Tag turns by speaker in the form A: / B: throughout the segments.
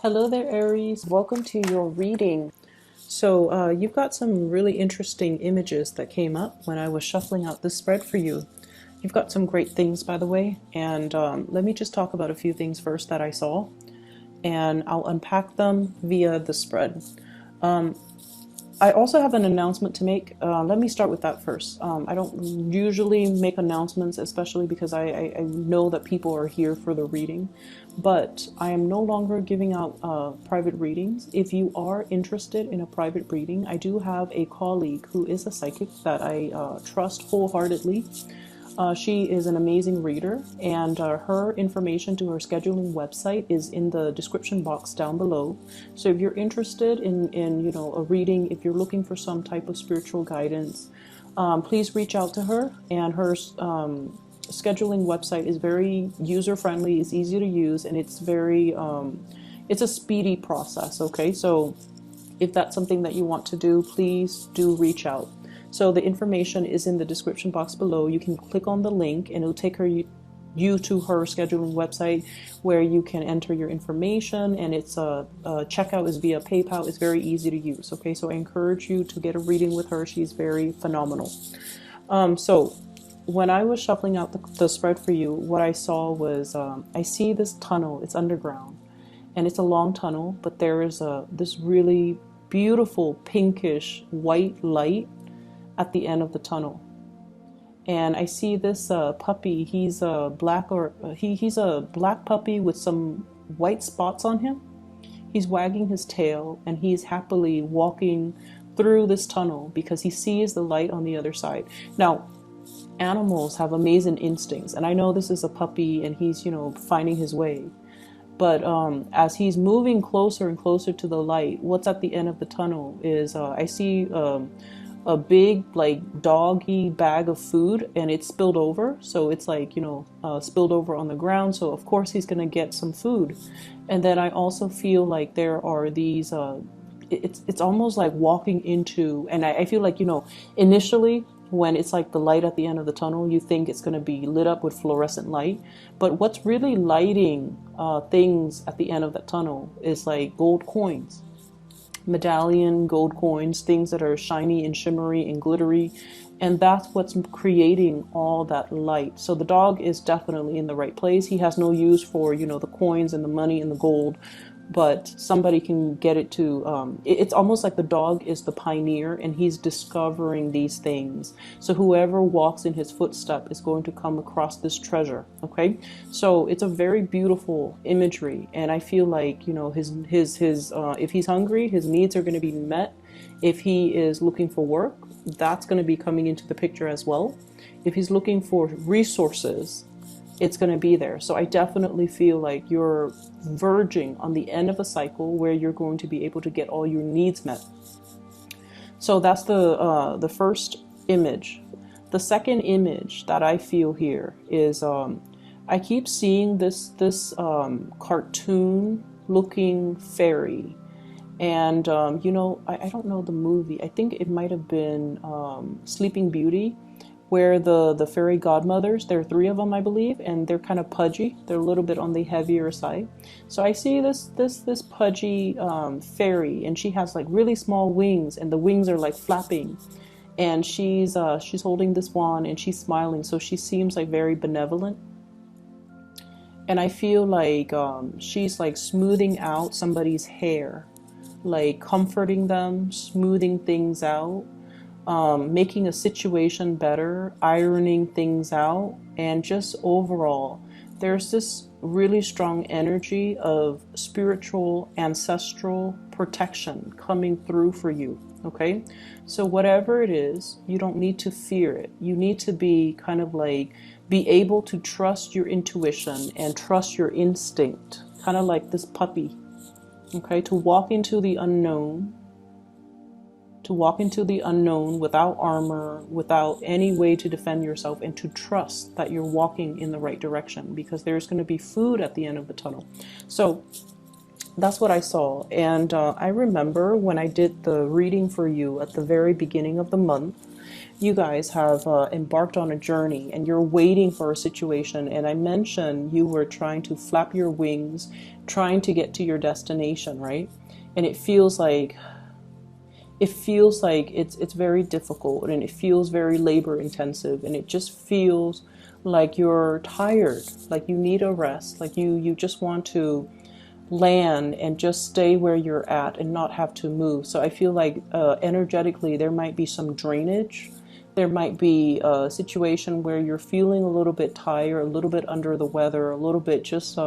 A: Hello there, Aries. Welcome to your reading. So, you've got some really interesting images that came up when I was shuffling out this spread for you. You've got some great things, by the way, and let me just talk about a few things first that I saw, and I'll unpack them via the spread. I also have an announcement to make. Let me start with that first. I don't usually make announcements, especially because I know that people are here for the reading, but I am no longer giving out private readings. If you are interested in a private reading, I do have a colleague who is a psychic that I trust wholeheartedly. She is an amazing reader, and her information to her scheduling website is in the description box down below. So if you're interested in a reading, if you're looking for some type of spiritual guidance, please reach out to her. And her scheduling website is very user friendly, it's easy to use, and it's very it's a speedy process. Okay, so if that's something that you want to do, please do reach out. So the information is in the description box below. You can click on the link and it'll take you to her scheduling website where you can enter your information, and it's checkout is via PayPal. It's very easy to use. Okay, so I encourage you to get a reading with her. She's very phenomenal. So when I was shuffling out the spread for you, what I saw was I see this tunnel. It's underground and it's a long tunnel, but there is this really beautiful pinkish white light at the end of the tunnel. And I see this puppy. He's a black he's a black puppy with some white spots on him. He's wagging his tail and he's happily walking through this tunnel because he sees the light on the other side. Now, animals have amazing instincts, and I know this is a puppy and he's finding his way. But as he's moving closer and closer to the light, what's at the end of the tunnel is I see a big doggy bag of food, and it's spilled over, so it's spilled over on the ground, so of course he's gonna get some food. And then I also feel like there are these it's almost like walking into, and I feel like initially when it's like the light at the end of the tunnel, you think it's going to be lit up with fluorescent light, but what's really lighting things at the end of that tunnel is like gold coins, medallion gold coins, things that are shiny and shimmery and glittery, and that's what's creating all that light. So the dog is definitely in the right place. He has no use for the coins and the money and the gold, but somebody can get it to it's almost like the dog is the pioneer and he's discovering these things. So whoever walks in his footstep is going to come across this treasure. Okay, so it's a very beautiful imagery, and I feel like his if he's hungry, his needs are going to be met. If he is looking for work, that's going to be coming into the picture as well. If he's looking for resources, it's going to be there. So I definitely feel like you're verging on the end of a cycle where you're going to be able to get all your needs met. So that's the first image. The second image that I feel here is I keep seeing this cartoon looking fairy, and I don't know the movie. I think it might have been Sleeping Beauty, where the fairy godmothers, there are three of them, I believe, and they're kind of pudgy. They're a little bit on the heavier side. So I see this pudgy fairy, and she has like really small wings, and the wings are like flapping. And she's holding this wand, and she's smiling, so she seems like very benevolent. And I feel like she's like smoothing out somebody's hair, like comforting them, smoothing things out. Making a situation better, ironing things out, and just overall, there's this really strong energy of spiritual, ancestral protection coming through for you. Okay, so whatever it is, you don't need to fear it. You need to be kind of like be able to trust your intuition and trust your instinct, kind of like this puppy. Okay, to walk into the unknown. To walk into the unknown without armor, without any way to defend yourself, and to trust that you're walking in the right direction, because there's going to be food at the end of the tunnel. So that's what I saw. And I remember when I did the reading for you at the very beginning of the month, you guys have embarked on a journey and you're waiting for a situation. And I mentioned you were trying to flap your wings, trying to get to your destination, right? And it feels like it's very difficult, and it feels very labor intensive, and it just feels like you're tired, like you need a rest, like you just want to land and just stay where you're at and not have to move. So I feel like energetically there might be some drainage. There might be a situation where you're feeling a little bit tired, a little bit under the weather, a little bit just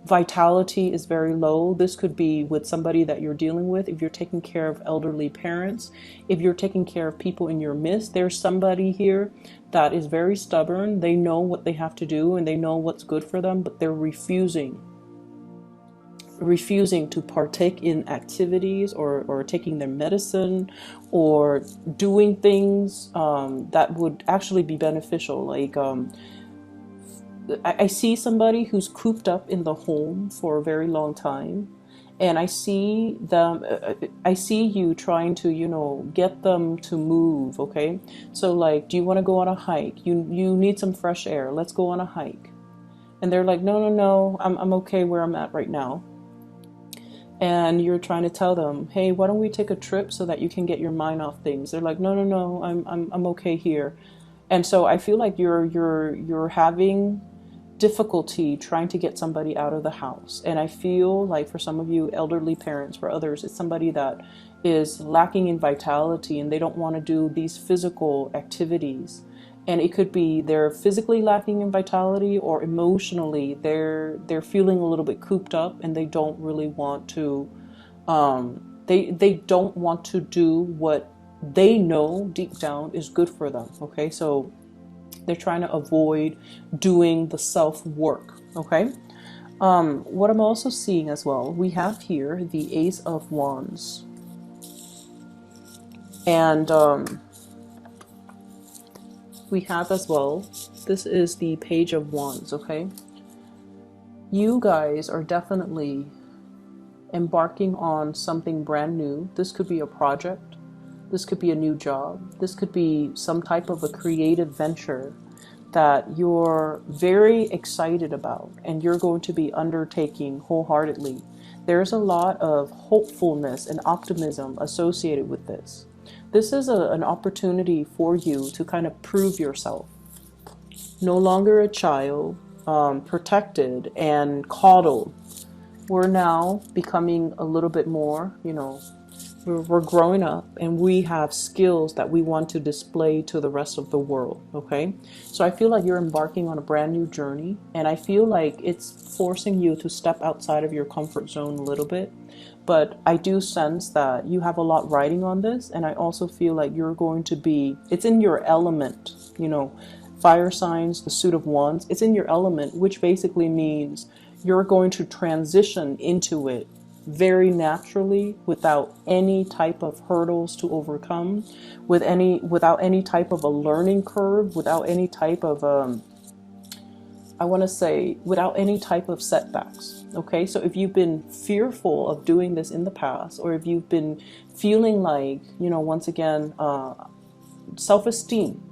A: vitality is very low. This could be with somebody that you're dealing with. If you're taking care of elderly parents, if you're taking care of people in your midst, there's somebody here that is very stubborn. They know what they have to do and they know what's good for them, but they're refusing to partake in activities or taking their medicine or doing things that would actually be beneficial. Like I see somebody who's cooped up in the home for a very long time, and I see them, I see you trying to, you know, get them to move. Okay, so like, do you want to go on a hike? You need some fresh air. Let's go on a hike. And they're like, no, I'm okay where I'm at right now. And you're trying to tell them, hey, why don't we take a trip so that you can get your mind off things? They're like, no, I'm okay here. And so I feel like you're having difficulty trying to get somebody out of the house. And I feel like for some of you elderly parents, for others, it's somebody that is lacking in vitality and they don't want to do these physical activities. And it could be they're physically lacking in vitality, or emotionally they're feeling a little bit cooped up and they don't really want to they don't want to do what they know deep down is good for them. Okay, so they're trying to avoid doing the self work. Okay, what I'm also seeing as well, we have here the Ace of Wands, and we have as well, this is the Page of Wands. Okay, you guys are definitely embarking on something brand new. This could be a project. This could be a new job. This could be some type of a creative venture that you're very excited about and you're going to be undertaking wholeheartedly. There's a lot of hopefulness and optimism associated with this. This is an opportunity for you to kind of prove yourself. No longer a child, protected and coddled. We're now becoming a little bit more, you know, we're growing up and we have skills that we want to display to the rest of the world. Okay, so I feel like you're embarking on a brand new journey, and I feel like it's forcing you to step outside of your comfort zone a little bit. But I do sense that you have a lot riding on this, and I also feel like you're going to be, it's in your element, you know, fire signs, the suit of wands, it's in your element, which basically means you're going to transition into it very naturally, without any type of hurdles to overcome, without any type of a learning curve, without any type of I want to say without any type of setbacks. Okay, so if you've been fearful of doing this in the past, or if you've been feeling like, you know, once again, self-esteem,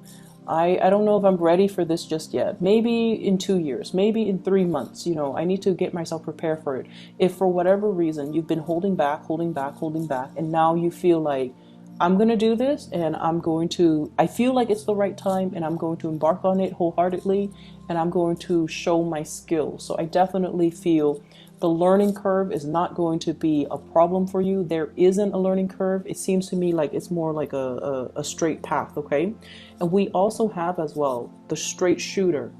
A: I don't know if I'm ready for this just yet. Maybe in 2 years, maybe in 3 months, you know, I need to get myself prepared for it. If for whatever reason you've been holding back, and now you feel like, I'm going to do this and I feel like it's the right time and I'm going to embark on it wholeheartedly and I'm going to show my skills. So I definitely feel the learning curve is not going to be a problem for you. There isn't a learning curve. It seems to me like it's more like a straight path. Okay. And we also have as well the straight shooter.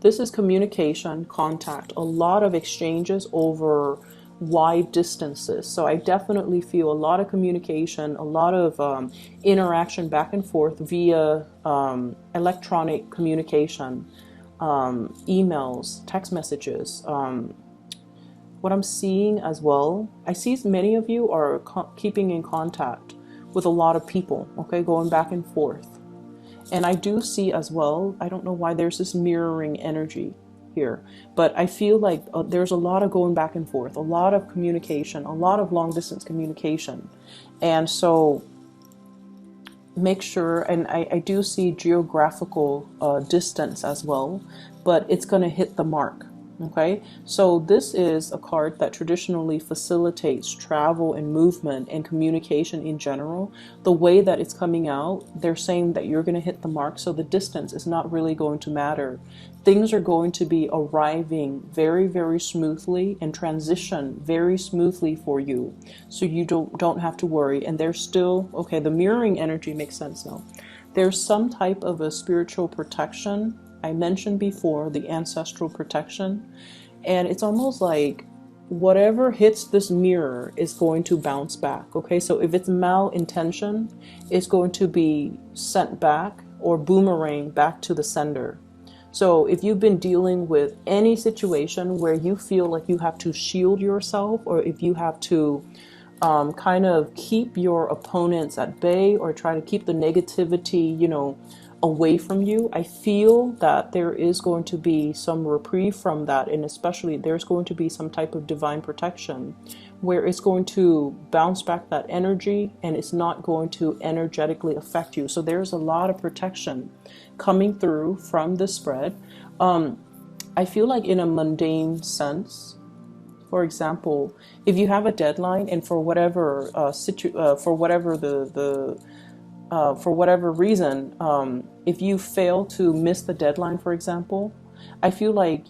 A: This is communication, contact, a lot of exchanges over wide distances. So I definitely feel a lot of communication, a lot of interaction back and forth via electronic communication, emails, text messages. What I'm seeing as well, I see many of you are keeping in contact with a lot of people, okay, going back and forth. And I do see as well, I don't know why there's this mirroring energy here, but I feel like there's a lot of going back and forth, a lot of communication, a lot of long distance communication. And so make sure, and I do see geographical distance as well, but it's going to hit the mark. Okay, so this is a card that traditionally facilitates travel and movement and communication in general. The way that it's coming out, they're saying that you're going to hit the mark, so the distance is not really going to matter. Things are going to be arriving very, very smoothly and transition very smoothly for you, so you don't have to worry. And there's still, okay, the mirroring energy makes sense now. There's some type of a spiritual protection. I mentioned before the ancestral protection, and it's almost like whatever hits this mirror is going to bounce back. Okay, so if it's malintention, it's going to be sent back or boomerang back to the sender. So if you've been dealing with any situation where you feel like you have to shield yourself, or if you have to kind of keep your opponents at bay or try to keep the negativity, away from you, I feel that there is going to be some reprieve from that, and especially there's going to be some type of divine protection where it's going to bounce back that energy and it's not going to energetically affect you. So there's a lot of protection coming through from the spread. I feel like in a mundane sense, for example, if you have a deadline and for whatever for whatever reason, if you fail to miss the deadline, for example, I feel like,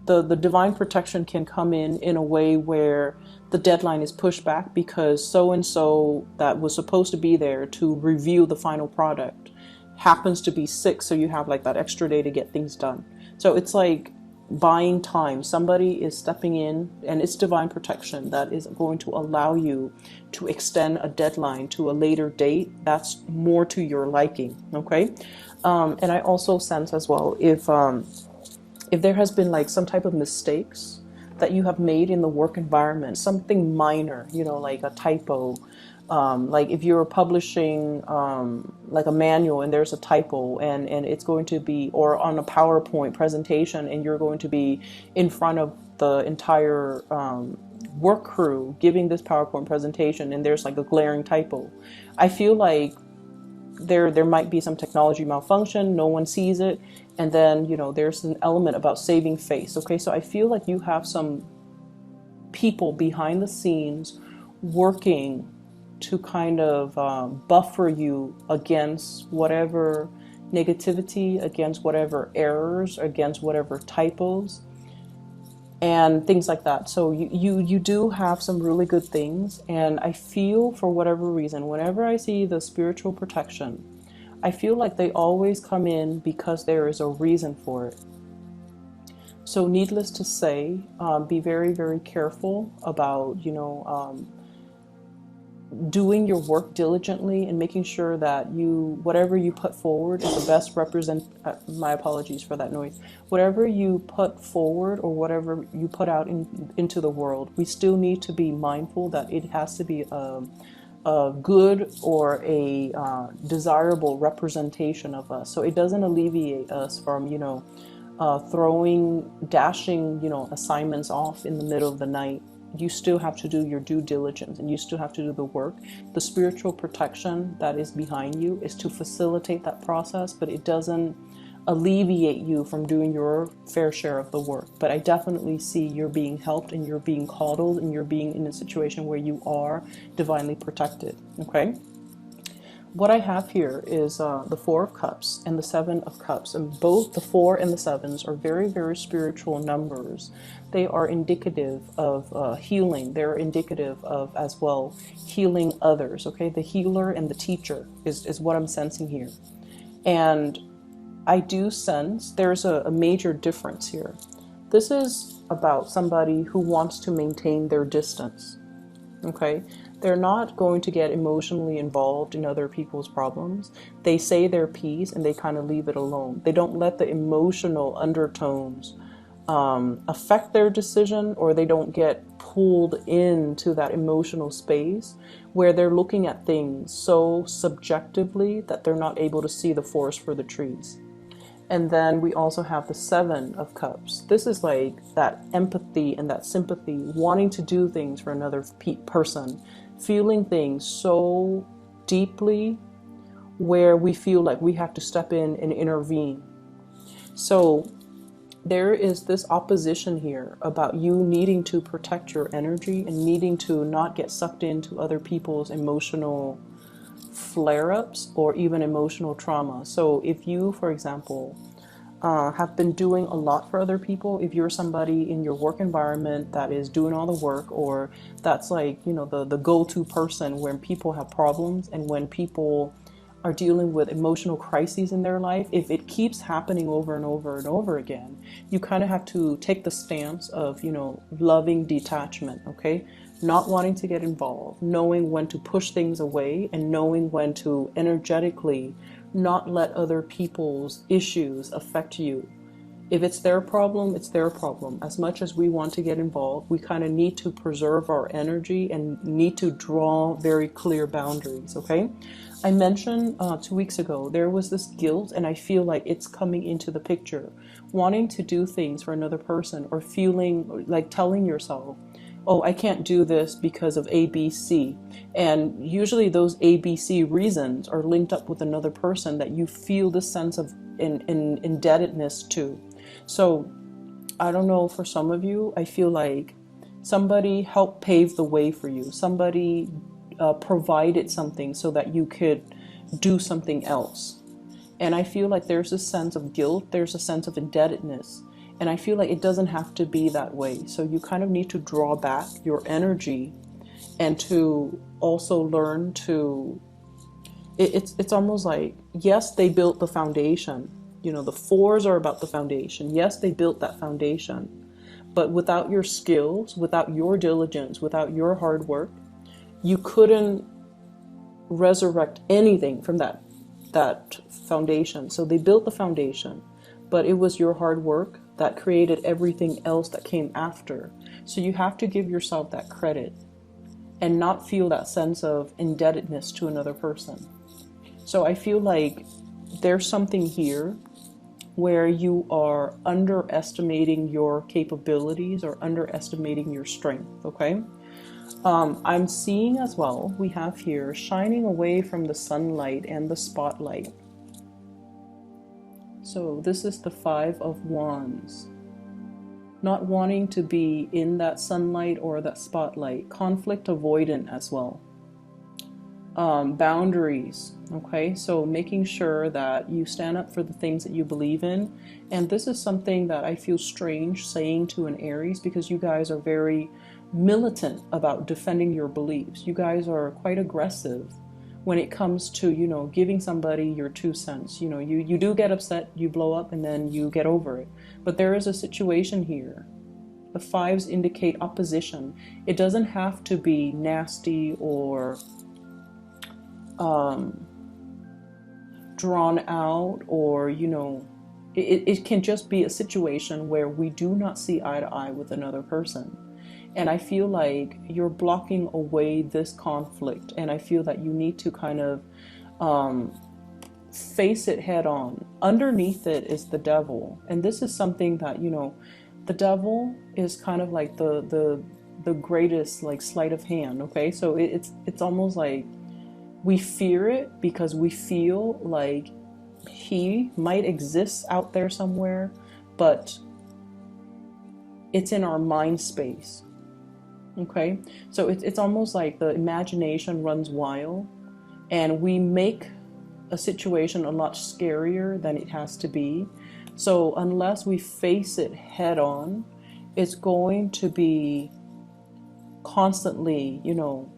A: the divine protection can come in a way where the deadline is pushed back because so-and-so that was supposed to be there to review the final product happens to be sick. So you have like that extra day to get things done. So it's like buying time. Somebody is stepping in, and it's divine protection that is going to allow you to extend a deadline to a later date that's more to your liking. Okay, and I also sense as well, if there has been like some type of mistakes that you have made in the work environment, something minor, like a typo, like if you're publishing like a manual and there's a typo, and it's going to be, or on a PowerPoint presentation and you're going to be in front of the entire work crew giving this PowerPoint presentation and there's like a glaring typo. I feel like there might be some technology malfunction, no one sees it, and then there's an element about saving face. Okay, so I feel like you have some people behind the scenes working to kind of buffer you against whatever negativity, against whatever errors, against whatever typos and things like that. So you do have some really good things, and I feel for whatever reason, whenever I see the spiritual protection, I feel like they always come in because there is a reason for it. So needless to say, be very, very careful about, doing your work diligently and making sure that whatever you put forward is the best my apologies for that noise. Whatever you put forward or whatever you put out into the world, we still need to be mindful that it has to be a good or a desirable representation of us. So it doesn't alleviate us from, dashing, assignments off in the middle of the night. You still have to do your due diligence and you still have to do the work. The spiritual protection that is behind you is to facilitate that process, but it doesn't alleviate you from doing your fair share of the work. But I definitely see you're being helped and you're being coddled and you're being in a situation where you are divinely protected. Okay? What I have here is the Four of Cups and the Seven of Cups, and both the 4 and the 7s are very, very spiritual numbers. They are indicative of healing. They're indicative of, as well, healing others. Okay, the healer and the teacher is what I'm sensing here. And I do sense there's a major difference here. This is about somebody who wants to maintain their distance. Okay, they're not going to get emotionally involved in other people's problems. They say their piece and they kind of leave it alone. They don't let the emotional undertones affect their decision, or they don't get pulled into that emotional space where they're looking at things so subjectively that they're not able to see the forest for the trees. And then we also have the 7 of Cups. This is like that empathy and that sympathy, wanting to do things for another person, feeling things so deeply where we feel like we have to step in and intervene. So there is this opposition here about you needing to protect your energy and needing to not get sucked into other people's emotional flare-ups or even emotional trauma. So if you, for example, have been doing a lot for other people, if you're somebody in your work environment that is doing all the work, or that's like, you know, the go-to person when people have problems and when people are dealing with emotional crises in their life, if it keeps happening over and over and over again, you kind of have to take the stance of, you know, loving detachment, okay? Not wanting to get involved, knowing when to push things away, and knowing when to energetically not let other people's issues affect you. If it's their problem, it's their problem. As much as we want to get involved, we kind of need to preserve our energy and need to draw very clear boundaries, okay? I mentioned 2 weeks ago, there was this guilt, and I feel like it's coming into the picture. Wanting to do things for another person, or feeling like telling yourself, oh, I can't do this because of A, B, C. And usually those A, B, C reasons are linked up with another person that you feel this sense of indebtedness to. So I don't know, for some of you, I feel like somebody helped pave the way for you. Somebody provided something so that you could do something else. And I feel like there's a sense of guilt, there's a sense of indebtedness. And I feel like it doesn't have to be that way. So you kind of need to draw back your energy and to also learn to, it's almost like, yes, they built the foundation. You know, the fours are about the foundation. Yes, they built that foundation. But without your skills, without your diligence, without your hard work, you couldn't resurrect anything from that foundation. So they built the foundation, but it was your hard work that created everything else that came after. So you have to give yourself that credit and not feel that sense of indebtedness to another person. So I feel like there's something here where you are underestimating your capabilities or underestimating your strength, okay? I'm seeing as well, we have here shining away from the sunlight and the spotlight. So this is the Five of Wands. Not wanting to be in that sunlight or that spotlight. Conflict avoidant as well. Boundaries, okay? So making sure that you stand up for the things that you believe in. And this is something that I feel strange saying to an Aries, because you guys are very militant about defending your beliefs. You guys are quite aggressive when it comes to, you know, giving somebody your 2 cents. You know, you do get upset, you blow up, and then you get over it. But there is a situation here. The fives indicate opposition. It doesn't have to be nasty or drawn out, or, you know, it can just be a situation where we do not see eye to eye with another person. And I feel like you're blocking away this conflict, and I feel that you need to kind of face it head on. Underneath it is the devil, and this is something that, you know, the devil is kind of like the greatest, like, sleight of hand, okay? So it's almost like we fear it because we feel like he might exist out there somewhere, but it's in our mind space. Okay, so it's almost like the imagination runs wild, and we make a situation a lot scarier than it has to be. So unless we face it head on, it's going to be constantly, you know,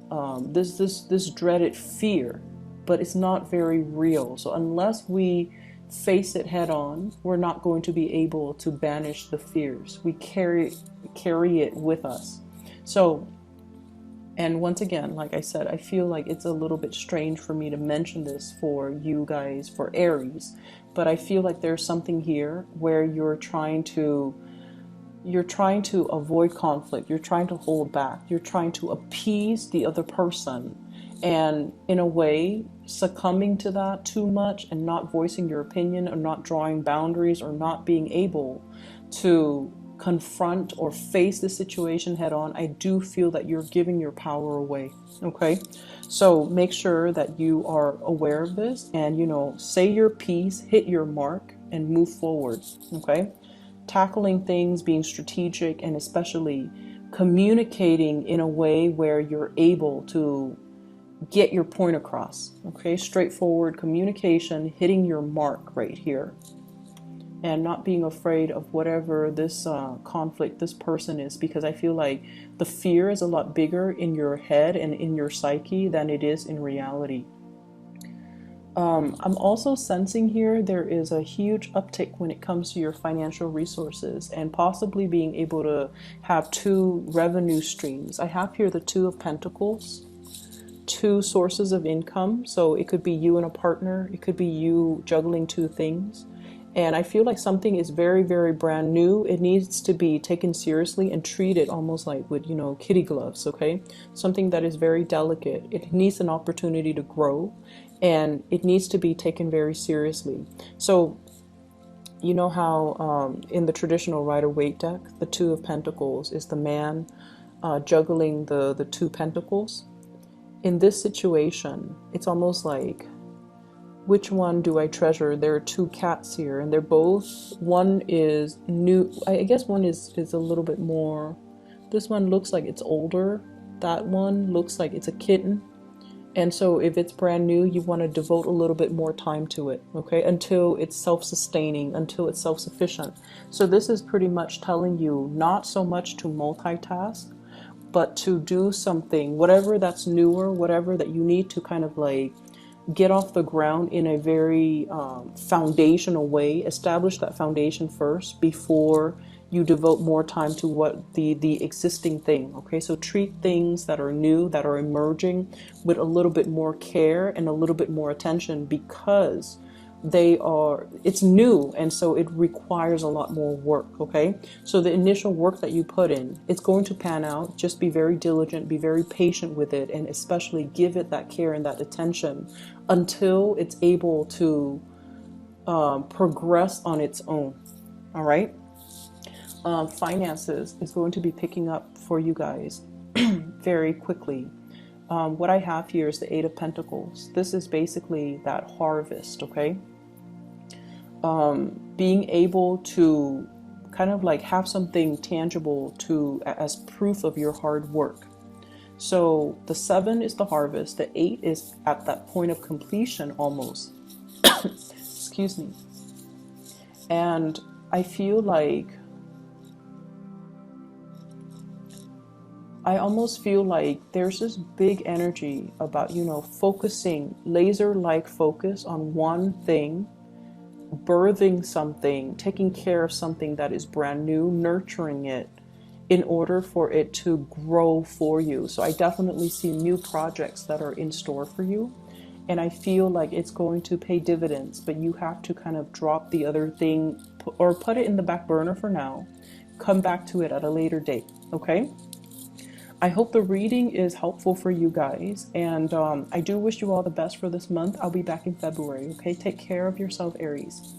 A: this dreaded fear, but it's not very real. So unless we face it head on, we're not going to be able to banish the fears. We carry it with us. So, and once again, like I said, I feel like it's a little bit strange for me to mention this for you guys, for Aries, but I feel like there's something here where you're trying to avoid conflict, you're trying to hold back, you're trying to appease the other person, and in a way succumbing to that too much and not voicing your opinion, or not drawing boundaries, or not being able to confront or face the situation head on, I do feel that you're giving your power away. Okay, so make sure that you are aware of this and, you know, say your piece, hit your mark, and move forward. Okay, tackling things, being strategic, and especially communicating in a way where you're able to get your point across. Okay, straightforward communication, hitting your mark right here, and not being afraid of whatever this conflict, this person is, because I feel like the fear is a lot bigger in your head and in your psyche than it is in reality. I'm also sensing here there is a huge uptick when it comes to your financial resources and possibly being able to have two revenue streams. I have here the Two of Pentacles, two sources of income. So it could be you and a partner. It could be you juggling two things. And I feel like something is very, very brand new. It needs to be taken seriously and treated almost like with, you know, kitty gloves, okay? Something that is very delicate. It needs an opportunity to grow, and it needs to be taken very seriously. So, you know how in the traditional Rider-Waite deck, the Two of Pentacles is the man juggling the two pentacles. In this situation, it's almost like, which one do I treasure? There are two cats here, and they're both, one is new. I guess one is a little bit more, this one looks like it's older. That one looks like it's a kitten. And so if it's brand new, you want to devote a little bit more time to it, okay? Until it's self-sustaining, until it's self-sufficient. So this is pretty much telling you not so much to multitask, but to do something, whatever that's newer, whatever that you need to kind of like get off the ground in a very foundational way. Establish that foundation first before you devote more time to what the existing thing. Okay, so treat things that are new, that are emerging, with a little bit more care and a little bit more attention, because it's new, and so it requires a lot more work. Okay, so the initial work that you put in, it's going to pan out. Just be very diligent, be very patient with it, and especially give it that care and that attention until it's able to progress on its own. All right, finances is going to be picking up for you guys very quickly. What I have here is the Eight of Pentacles. This is basically that harvest, okay? Being able to kind of like have something tangible as proof of your hard work. So the 7 is the harvest. The 8 is at that point of completion almost. Excuse me. And I feel like I almost feel like there's this big energy about, you know, focusing, laser-like focus on one thing, birthing something, taking care of something that is brand new, nurturing it in order for it to grow for you. So I definitely see new projects that are in store for you. And I feel like it's going to pay dividends, but you have to kind of drop the other thing or put it in the back burner for now. Come back to it at a later date, okay? I hope the reading is helpful for you guys, and I do wish you all the best for this month. I'll be back in February, okay? Take care of yourself, Aries.